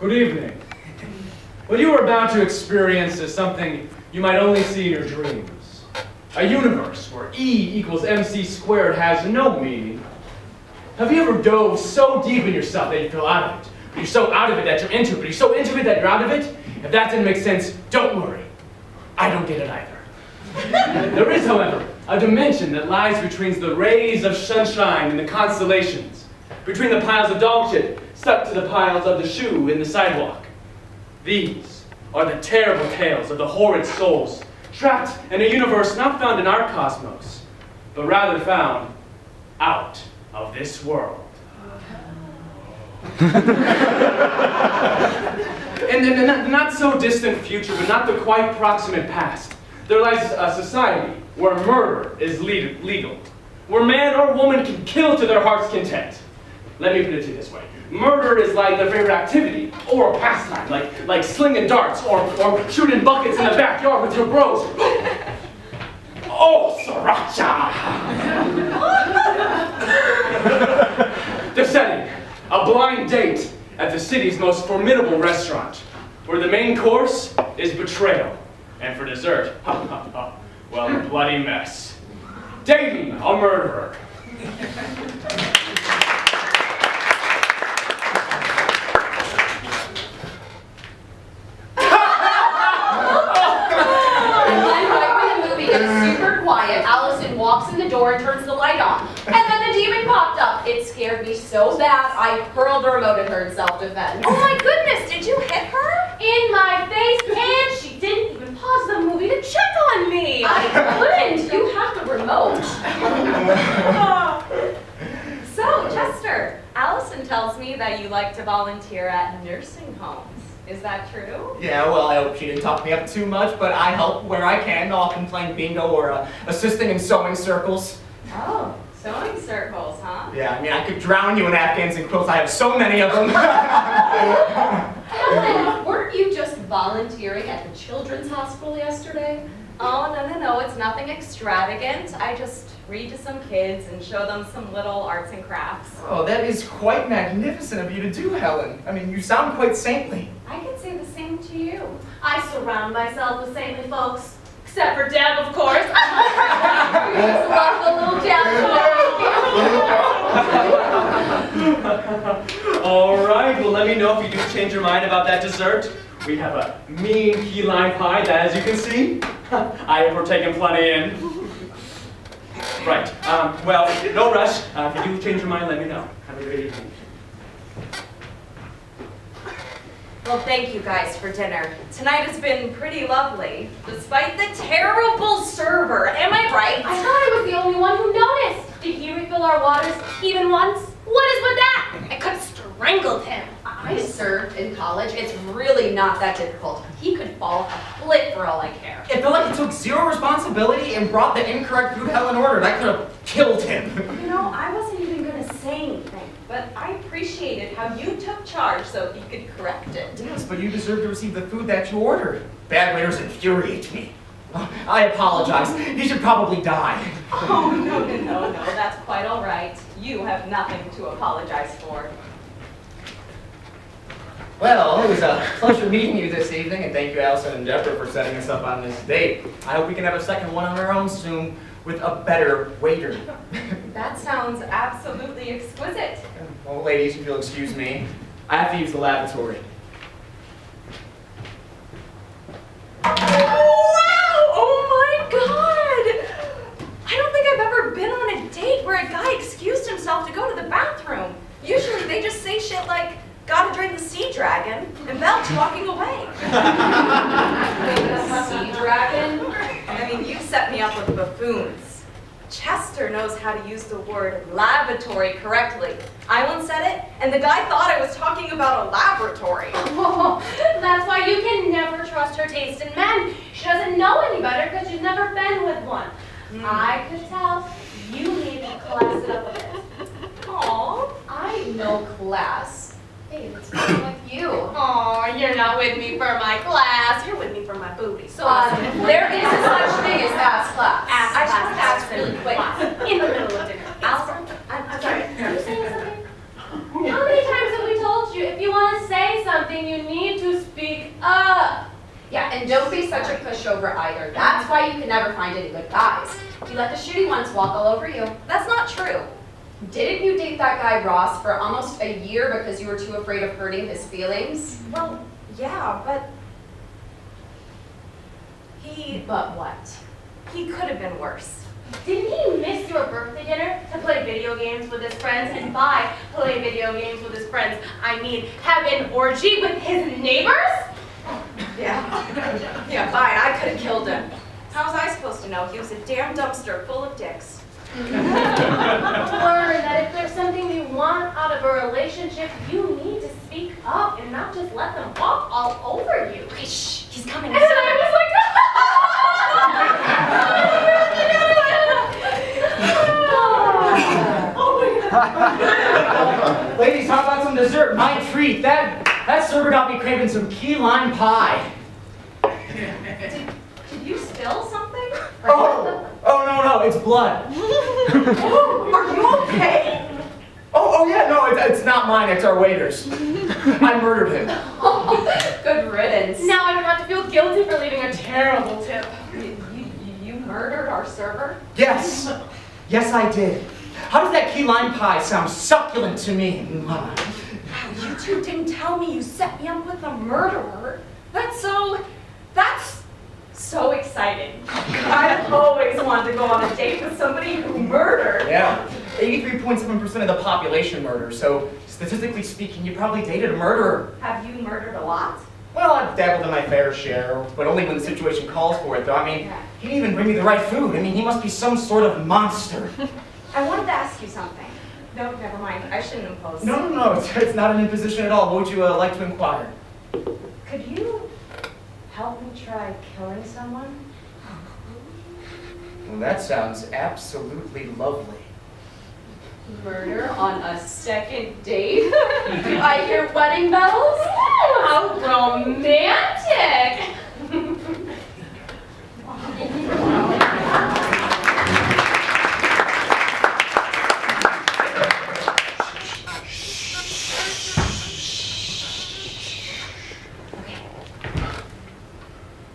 Good evening. What you are about to experience is something you might only see in your dreams. A universe where E equals MC squared has no meaning. Have you ever dove so deep in yourself that you feel out of it? But you're so out of it that you're into it, but you're so into it that you're out of it? If that didn't make sense, don't worry. I don't get it either. There is, however, a dimension that lies between the rays of sunshine and the constellations, between the piles of dog shit stuck to the piles of the shoe in the sidewalk. These are the terrible tales of the horrid souls trapped in a universe not found in our cosmos, but rather found out of this world. In the not so distant future, but not the quite proximate past, there lies a society where murder is legal, where man or woman can kill to their heart's content. Let me put it to you this way. Murder is like their favorite activity, or a pastime, like slinging darts, or shooting buckets in the backyard with your bros. Oh, sriracha! The setting, a blind date at the city's most formidable restaurant, where the main course is betrayal, and for dessert, well, a bloody mess. Dating a murderer. Allison walks in the door and turns the light on. And then the demon popped up. It scared me so bad, I hurled the remote at her in self-defense. Oh my goodness, did you hit her? In my face, and she didn't even pause the movie to check on me. I couldn't. You have the remote. So, Chester, Allison tells me that you like to volunteer at nursing homes. Is that true? Yeah, well, I hope she didn't talk me up too much, but I help where I can, often playing bingo or assisting in sewing circles. Oh, sewing circles, huh? Yeah, I mean, I could drown you in Afghans and quilts. I have so many of them. Ellen, weren't you just volunteering at the children's hospital yesterday? Oh, no, it's nothing extravagant. I just read to some kids and show them some little arts and crafts. Oh, that is quite magnificent of you to do, Helen. I mean, you sound quite saintly. I could say the same to you. I surround myself with saintly folks. Except for Deb, of course. We just love the little Deb. All right, well, let me know if you do change your mind about that dessert. We have a mean key lime pie that, as you can see, I have partaken plenty in. Right, well, no rush. If you do change your mind, let me know. Have a great evening. Well, thank you guys for dinner. Tonight has been pretty lovely, despite the terrible server. Am I right? I thought I was the only one who noticed. Did he refill our waters even once? What is with that? I could have strangled him. I served in college. It's really not that difficult. He could fall off a cliff for all I care. It felt like he took zero responsibility and brought the incorrect food Helen ordered. I could have killed him. You know, I wasn't even going to say anything, but I appreciated how you took charge so he could correct it. Yes, but you deserve to receive the food that you ordered. Bad waiters infuriate me. I apologize. He should probably die. Oh, no, that's quite all right. You have nothing to apologize for. Well, it was a pleasure meeting you this evening, and thank you, Allison and Deborah, for setting us up on this date. I hope we can have a second one on our own soon with a better waiter. That sounds absolutely exquisite. Well, ladies, if you'll excuse me, I have to use the lavatory. Wow! Oh my God! I don't think I've ever been on a date where a guy excused himself to go to the bathroom. Usually they just say shit like, gotta drain the sea dragon, and Belch walking away. Sea dragon? I mean, you set me up with buffoons. Chester knows how to use the word lavatory correctly. I once said it, and the guy thought I was talking about a laboratory. Oh, that's why you can never trust her taste in men. She doesn't know any better because she's never been with one. I could tell you need to class it up a bit. Aww. I know class. Hey, what's wrong with you? Aw, you're not with me for my class. You're with me for my booty. So there is a such thing as ass class. I just want to ask really really quick. in the middle of dinner. Allison, I'm sorry. Are you saying something? How many times have we told you if you want to say something? something, you need to speak up. Yeah, and don't be such a pushover either. That's why you can never find any good guys. You let the shitty ones walk all over you. That's not true. Didn't you date that guy Ross for almost a year because you were too afraid of hurting his feelings? Well, yeah, but But what? he could have been worse. Didn't he miss your birthday dinner to play video games with his friends? And by play video games with his friends, I mean have an orgy with his neighbors? Yeah. Yeah, fine, I could have killed him. How was I supposed to know? He was a damn dumpster full of dicks. Learn that if there's something you want out of a relationship, you need to speak up and not just let them walk all over you. Okay, shh, he's coming. And I was like, oh my God. Ladies, how about some dessert? My treat. That server got me craving some key lime pie. Did you spill something? Oh no, it's blood. Are you okay? Oh yeah, no, it's not mine, it's our waiter's. I murdered him. Good riddance. Now I don't have to feel guilty for leaving a terrible tip. You murdered our server? Yes, I did. How does that key lime pie sound succulent to me? Wow, you two didn't tell me you set me up with a murderer. That's so exciting. I've always wanted to go on a date with somebody who murdered. Yeah, 83.7% of the population murder, so statistically speaking, you probably dated a murderer. Have you murdered a lot? Well, I've dabbled in my fair share, but only when the situation calls for it, though. I mean, he didn't even bring me the right food. I mean, he must be some sort of monster. I wanted to ask you something. No, never mind. I shouldn't impose. No, it's not an imposition at all. What would you like to inquire? Could you help me try killing someone? Well, that sounds absolutely lovely. Murder on a second date? I hear wedding bells? How romantic!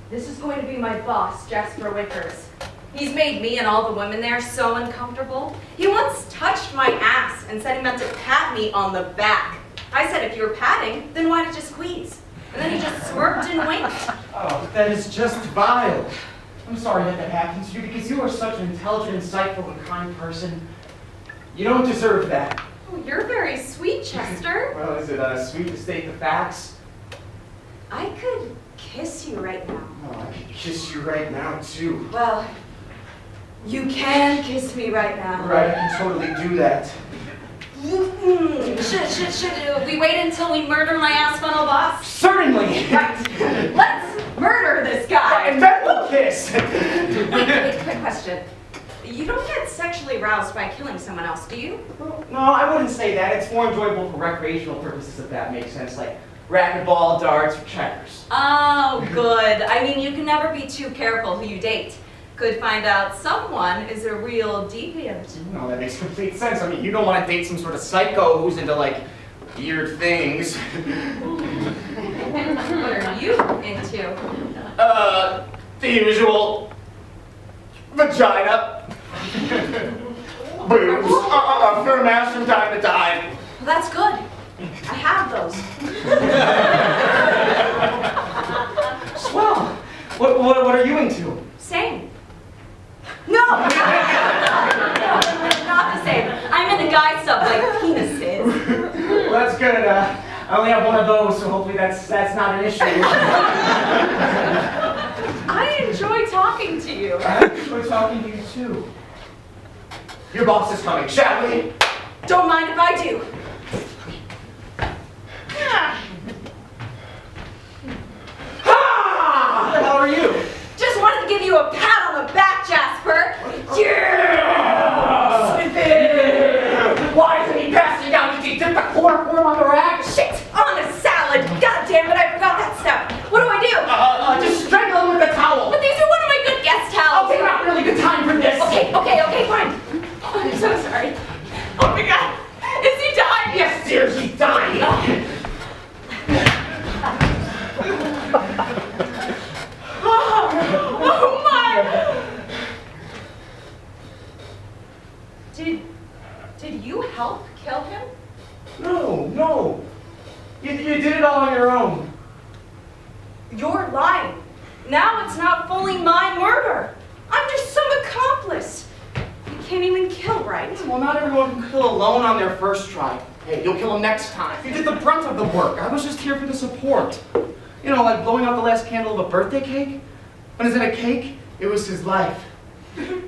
This is going to be my boss, Jasper Wickers. He's made me and all the women there so uncomfortable. He once touched my ass and said he meant to pat me on the back. I said, if you were patting, then why did you squeeze? And then he just smirked and winked. Oh, that is just vile. I'm sorry that happened to you because you are such an intelligent, insightful, and kind person. You don't deserve that. Oh, you're very sweet, Chester. Well, is it sweet to state the facts? I could kiss you right now. Oh, I could kiss you right now, too. Well, you can kiss me right now. Right, I can totally do that. Should we wait until we murder my ass funnel boss? Certainly! Right. Let's murder this guy. And then we'll kiss! Wait, quick question. You don't get sexually aroused by killing someone else, do you? No, I wouldn't say that. It's more enjoyable for recreational purposes, if that makes sense, like racquetball, darts, or checkers. Oh, good. I mean, you can never be too careful who you date. Could find out someone is a real deviant. No, that makes complete sense. I mean, you don't want to date some sort of psycho who's into, like, weird things. What are you into? The usual vagina. Boobs. For mass from time to time. Well, that's good. I have those. Swell. What are you into? Same. No! Not the same. I'm into guy stuff like penises. Well, that's good. I only have one of those, so hopefully that's not an issue. I enjoy talking to you. I enjoy talking to you too. Your boss is coming, shall we? Don't mind if I do. Ha! What the hell are you? Just wanted to give you a pat on the back, Jasper. Yeah! Why isn't he passing down? Did he dip the chloroform on the rack? Shit! On a salad! God damn it, I forgot that step. What do I do? Just strangle him with a towel. But these are one of my good guest towels. Okay, not really good time for this. Okay, fine. Oh, I'm so sorry. Oh my God, is he dying? Yes, dear, he's dying. no. You did it all on your own. You're lying. Now it's not fully my murder. I'm just some accomplice. You can't even kill right. Well, not everyone can kill alone on their first try. Hey, you'll kill him next time. You did the brunt of the work. I was just here for the support. You know, like blowing out the last candle of a birthday cake. But instead of cake, it was his life. I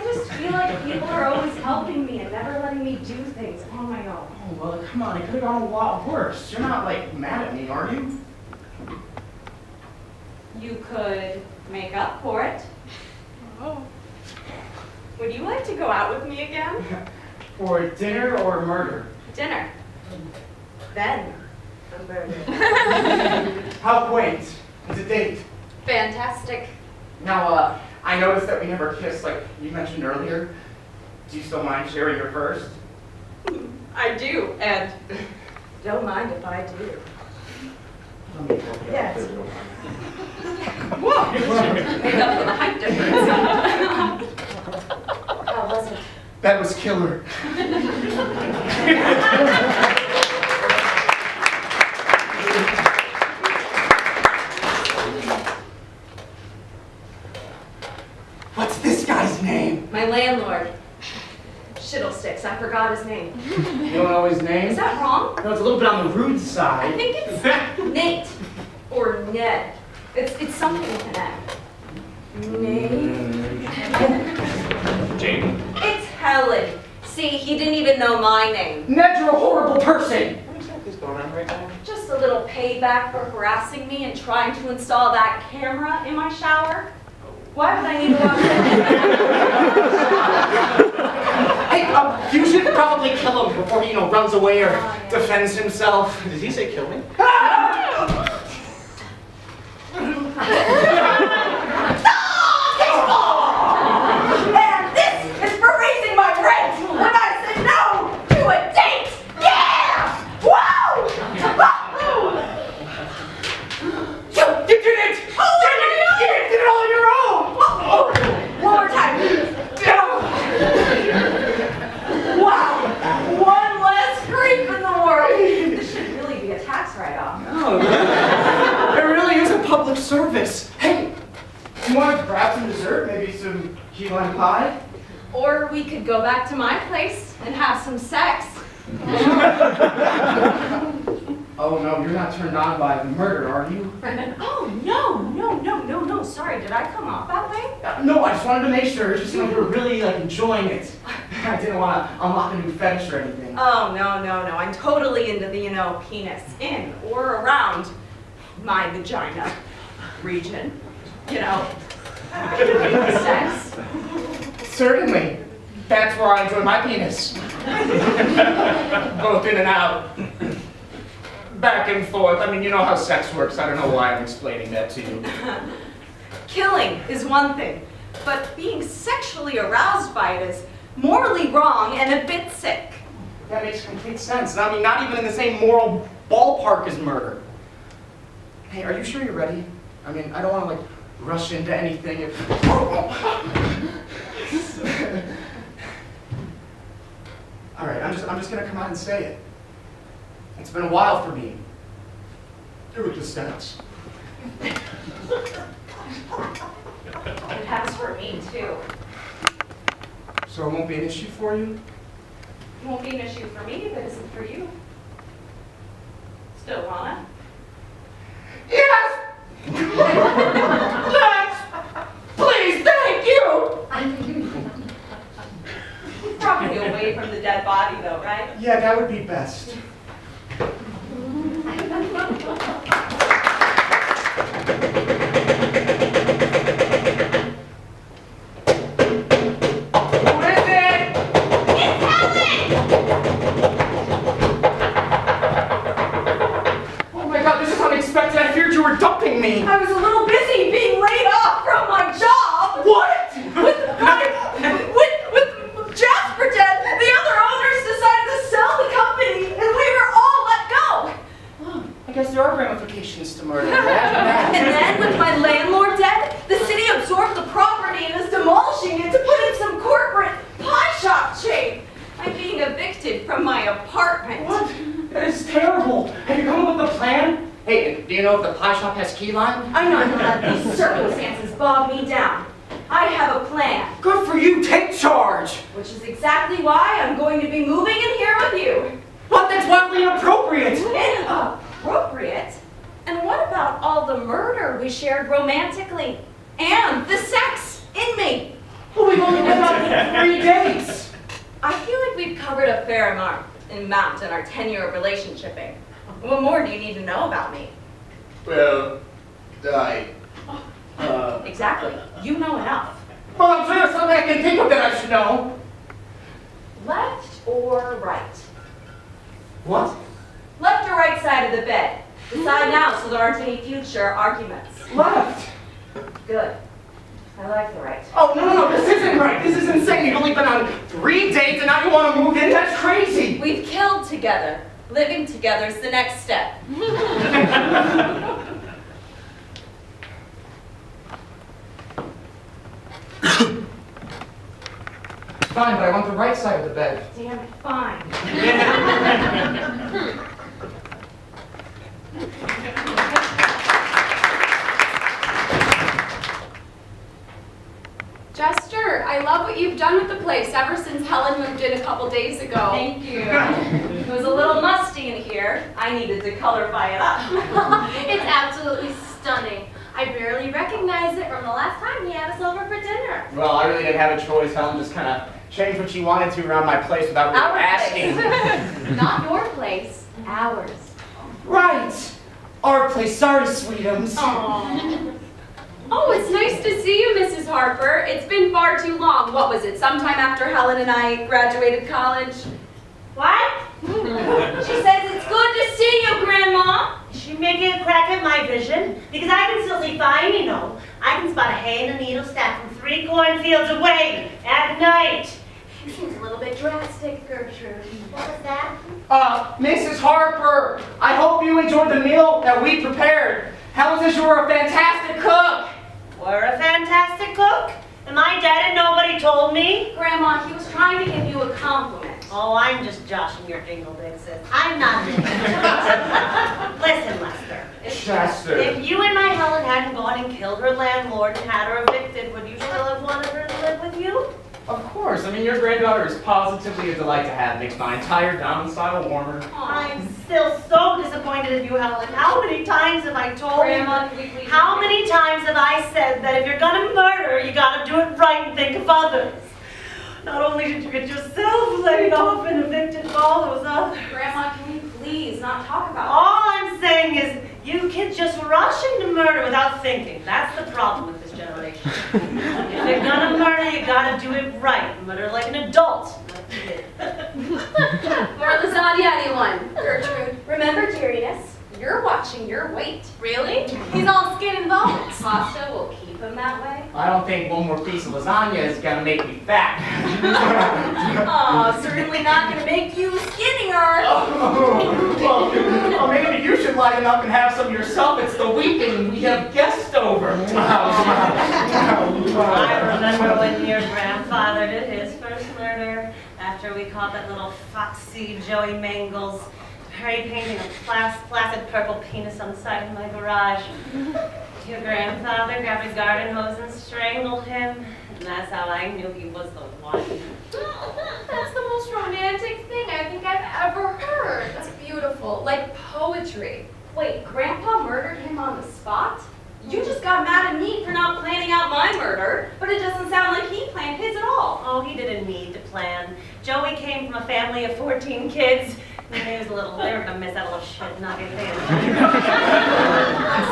just feel like people are always helping me and never letting me do things on my own. Oh, well, come on. It could have gone a lot worse. You're not, like, mad at me, are you? You could make up for it. Oh. Would you like to go out with me again? For dinner or murder? Dinner. Then, a murder. How quaint. It's a date. Fantastic. Now, I noticed that we never kissed like you mentioned earlier. Do you still mind sharing your first? I do, and don't mind if I do. Let me help you. Yes. Whoa! Make up for the height difference. How was it? That was killer. What's this guy's name? My landlord. Shittlesticks, I forgot his name. You don't know his name? Is that wrong? No, it's a little bit on the rude I side. think it's Nate or Ned. It's something with an N. Nate. Jane. It's Helen. See, he didn't even know my name. Ned, you're a horrible person. What exactly is going on right now? Just a little payback for harassing me and trying to install that camera in my shower. Why would I need to watch it? Hey, you should probably kill him before he, runs away or defends himself. Did he say kill me? And this is for raising my rent when I said no to a date! Yeah! Whoa! You did it! Oh, You did it all on your own! one more time. Wow! One less creep in the world. This should really be a tax write-off. No, it really is a public service. Hey, you want to grab some dessert? Maybe some key lime pie? Or we could go back to my place and have some sex. Oh no, you're not turned on by the murder, are you? Oh, no. Sorry, did I come off that way? No, I just wanted to make sure. It's just you were really enjoying it. I didn't want to unlock a new fetish or anything. Oh, no. I'm totally into the, penis in or around my vagina region. Sex. Certainly. That's where I enjoy my penis. Both in and out. Back and forth. I mean, you know how sex works. I don't know why I'm explaining that to you. Killing is one thing, but being sexually aroused by it is morally wrong and a bit sick. That makes complete sense. I mean, not even in the same moral ballpark as murder. Hey, are you sure you're ready? I mean, I don't want to, rush into anything if... All right, I'm just going to come out and say it. It's been a while for me. Do it the stats. It has for me, too. So it won't be an issue for you? It won't be an issue for me if it isn't for you. Still wanna? Yes! Let's! Please, thank you! Probably away from the dead body, though, right? Yeah, that would be best. Me. I was a little busy being laid off from my job. What? With Jasper dead, the other owners decided to sell the company, and we were all let go. Oh, I guess there are ramifications to murder. And then, with my landlord dead, the city absorbed the property and is demolishing it to put in some corporate pie shop chain. I'm being evicted from my apartment. What? Do you know if the pie shop has key lime? I'm not gonna let these circumstances bog me down. I have a plan, Good for you, take charge! which is exactly why I'm going to be moving in here with you. What? That's wildly inappropriate! Inappropriate? And what about all the murder we shared romantically? And the sex in me? Well, we've only been out for 3 days! I feel like we've covered a fair amount in our 10 year of relationshiping. What more do you need to know about me? Well, Exactly. You know enough. Well, I'm sure there's something I can think of that I should know. Left or right? What? Left or right side of the bed? Decide now so there aren't any future arguments. Left! Good. I like the right. Oh, no, this isn't right. This is insane. You've only been on 3 dates and now you want to move in? That's crazy! We've killed together. Living together is the next step. Fine, but I want the right side of the bed. Damn it, fine. Jester, I love what you've done with the place ever since Helen moved in a couple days ago. Thank you. It was a little musty in here. I needed to colorify it up. It's absolutely stunning. I barely recognize it from the last time he had us over for dinner. Well, I really didn't have a choice. Helen just kind of changed what she wanted to around my place without really Our asking. Not your place, ours. Right! Our place. Sorry, sweetums. Oh, it's nice to see you, Mrs. Harper. It's been far too long. What was it, sometime after Helen and I graduated college? What? She says it's good to see you, Grandma. Is she making a crack at my vision? Because I can still see fine, you know. I can spot a hay and a needle stacked from 3 cornfields away at night. It seems a little bit drastic, Gertrude. What was that? Mrs. Harper, I hope you enjoyed the meal that we prepared. Helen says you were a fantastic cook. We're a fantastic cook. Am I dead and nobody told me? Grandma, he was trying to give you a compliment. Oh, I'm just joshing your jingle sis. I'm not living. Listen, Lester. Chester. If you and my Helen hadn't gone and killed her landlord and had her evicted, would you still have wanted her to live with you? Of course. I mean, your granddaughter is positively a delight to have. Makes my entire domicile warmer. I'm still so disappointed in you, Helen. How many times have I told Grandma, you? can we please- How many times have I said that if you're gonna murder, you gotta do it right and think of others? Not only did you get yourself laid off and evicted for all those others. Grandma, can we please not talk about All I'm saying is, you kids just rush into murder without thinking. That's the problem with this generation. If you're gonna murder, you gotta do it right. Murder like an adult, not a kid. More lasagna, anyone? Gertrude, remember, deariness, you're watching your weight. Really? He's all skin and bones. Pasta will keep him that way. I don't think one more piece of lasagna is gonna make me fat. Oh, certainly not gonna make you skinnier. Well, maybe you should lighten up and have some yourself. It's the weekend and we have guests over. I remember when your grandfather did his first murder after we caught that little foxy Joey Mangles spray painting a placid purple penis on the side of my garage. Your grandfather grabbed a garden hose and strangled him, and that's how I knew he was the one. That's the most romantic thing I think I've ever heard. That's beautiful, like poetry. Wait, Grandpa murdered him on the spot? You just got mad at me for not planning out my murder, but it doesn't sound like he planned his at all. Oh, he didn't need to plan. Joey came from a family of 14 kids. And they were gonna miss that little shit nugget there.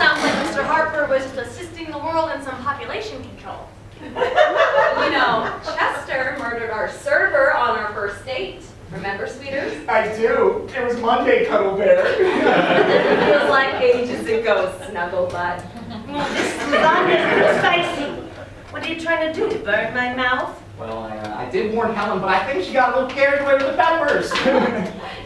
Sounds like Mr. Harper was just assisting the world in some population control. You know, Chester murdered our server on our first date. Remember, sweeters? I do. It was Monday, Cuddle Bear. It feels like ages ago, Snuggle Bud. This lasagna is spicy. What are you trying to do? Burn my mouth? Well, I did warn Helen, but I think she got a little carried away with the peppers.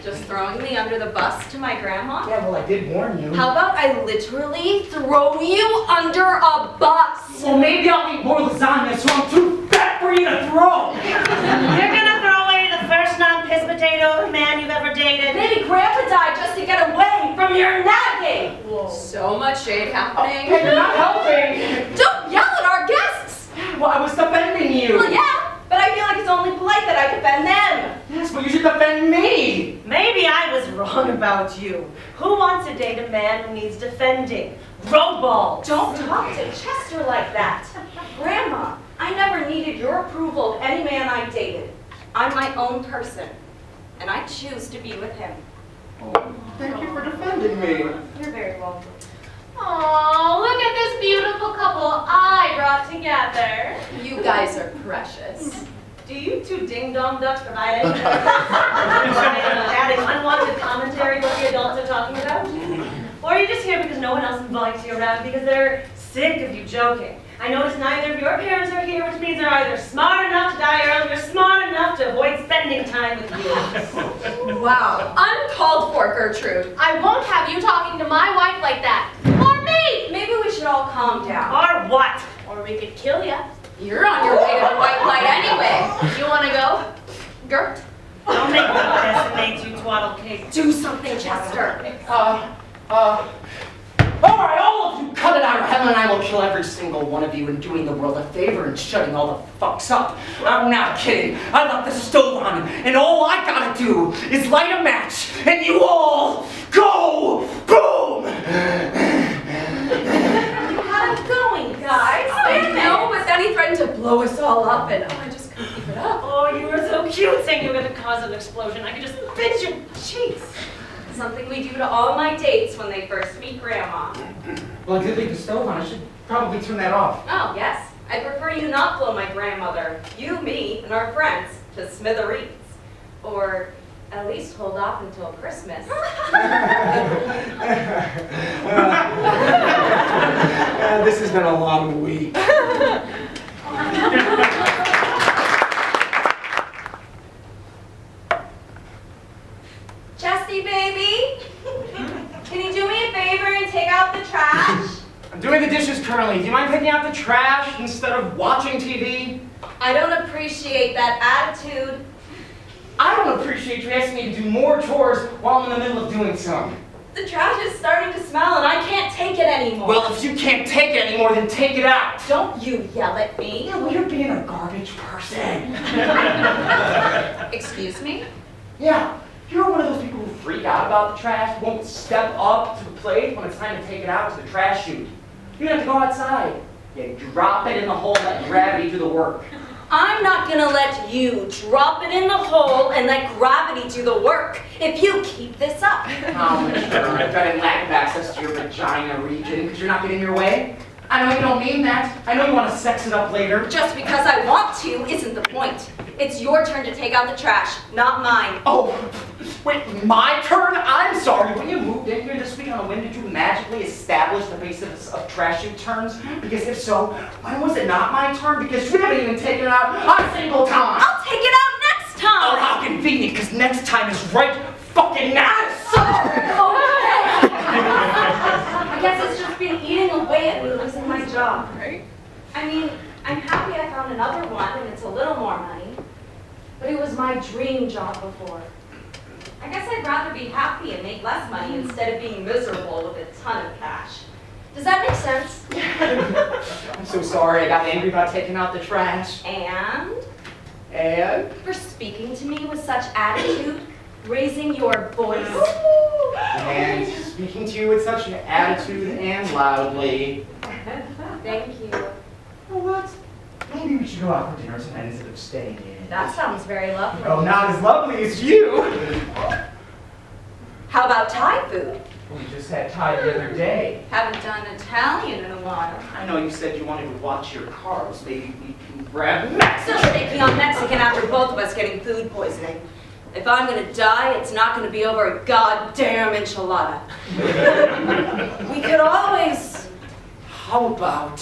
Just throwing me under the bus to my grandma? Yeah, well, I did warn you. How about I literally throw you under a bus? Well, maybe I'll eat more lasagna so I'm too fat for you to throw. You're gonna throw away the first non-piss potato man you've ever dated? Maybe Grandpa died just to get away from your nagging. Whoa. So much shade happening. Hey, you're not helping! Don't yell at our guests! Well, I was defending you! Well, yeah, but I feel like it's only polite that I defend them. Yes, but you should defend me! Maybe I was wrong about you. Who wants to date a man who needs defending? Robo! Don't talk to Chester like that. Grandma, I never needed your approval of any man I dated. I'm my own person, and I choose to be with him. Oh, thank you for defending me. You're very welcome. Aw, look at this beautiful couple I brought together. You guys are precious. Do you two ding-dong ducks provide any adding unwanted commentary to what the adults are talking about? Or are you just here because no one else invites you around because they're sick of you joking? I notice neither of your parents are here, which means they're either smart enough to die early or smart enough to avoid spending time with you. Wow, uncalled for, Gertrude. I won't have you talking to my wife like that. Or me! Maybe we should all calm down. Or what? Or we could kill ya. You're on your way to the white light anyway. You wanna go? Gert? Don't make me decimate you twaddle cake. Do something, Chester. Alright, all of you cut it out, or Helen and I will kill every single one of you in doing the world a favor and shutting all the fucks up. I'm not kidding. I left the stove on, and all I gotta do is light a match, and you all go boom! How's it going, guys? I know, but then he threatened to blow us all up, and I just couldn't keep it up. Oh, you were so cute saying you were going to cause an explosion. I could just pinch your cheeks. Something we do to all my dates when they first meet Grandma. Well, I did leave the stove on. I should probably turn that off. Oh, yes. I prefer you not blow my grandmother, you, me, and our friends to smithereens. Or at least hold off until Christmas. This has been a long week. Chesty, baby, can you do me a favor and take out the trash? I'm doing the dishes currently. Do you mind taking out the trash instead of watching TV? I don't appreciate that attitude. I don't appreciate you asking me to do more chores while I'm in the middle of doing some. The trash is starting to smell and I can't take it anymore. Well, if you can't take it anymore, then take it out. Don't you yell at me. Yeah, well, you're being a garbage person. Excuse me? Yeah, you're one of those people who freak out about the trash, won't step up to the plate when it's time to take it out to the trash chute. You have to go outside. You drop it in the hole and let gravity do the work. I'm not gonna let you drop it in the hole and let gravity do the work if you keep this up. Oh, sure, I've got lack of access to your vagina region because you're not getting your way. I know you don't mean that. I know you want to sex it up later. Just because I want to isn't the point. It's your turn to take out the trash, not mine. Oh, wait, my turn? I'm sorry. When you moved in here this week on a whim, did you magically establish the basis of trash chute turns? Because if so, when was it not my turn? Because you haven't even taken it out a single time. I'll take it out next time. Oh, how convenient, because next time is right fucking now. I guess it's just been eating away at me losing my job. Right? I mean, I'm happy I found another one and it's a little more money. But it was my dream job before. I guess I'd rather be happy and make less money instead of being miserable with a ton of cash. Does that make sense? I'm so sorry. I got angry about taking out the trash. And And? for speaking to me with such attitude, raising your voice. And speaking to you with such an attitude and loudly. Thank you. Well, what? Maybe we should go out for dinner tonight instead of staying in. That sounds very lovely. Oh, not as lovely as you. How about Thai food? We just had Thai the other day. Haven't done Italian in a while. I know you said you wanted to watch your carbs. Maybe we can grab Mexican. Still taking on Mexican after both of us getting food poisoning. If I'm gonna die, it's not gonna be over a goddamn enchilada. We could always How about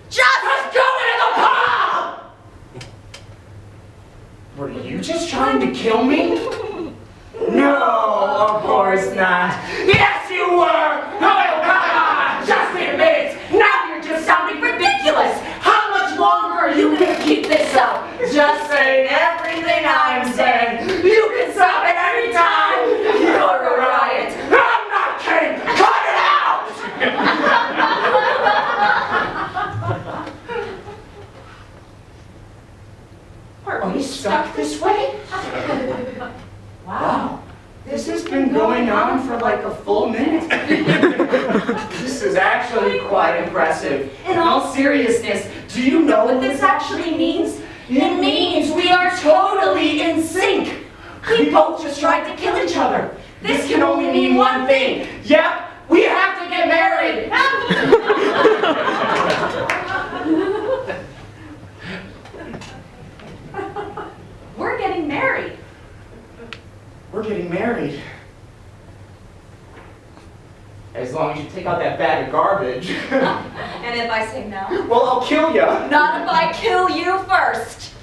just go into the pub? Were you just trying to kill me? No, of course not. Yes, you were! Oh, come on! Just admit it! Now you're just sounding ridiculous! How much longer are you gonna keep this up? Just saying everything I'm saying. You can stop it any time! You're a riot! I'm not kidding! Cut it out! been going on for like a full minute. This is actually quite impressive. In all seriousness, do you know what this actually means? It means we are totally in sync. We both just tried to kill each other. This can only mean one thing. Yep, we have to get married. We're getting married. We're getting married. As long as you take out that bag of garbage. And if I say no? Well, I'll kill you. Not if I kill you first.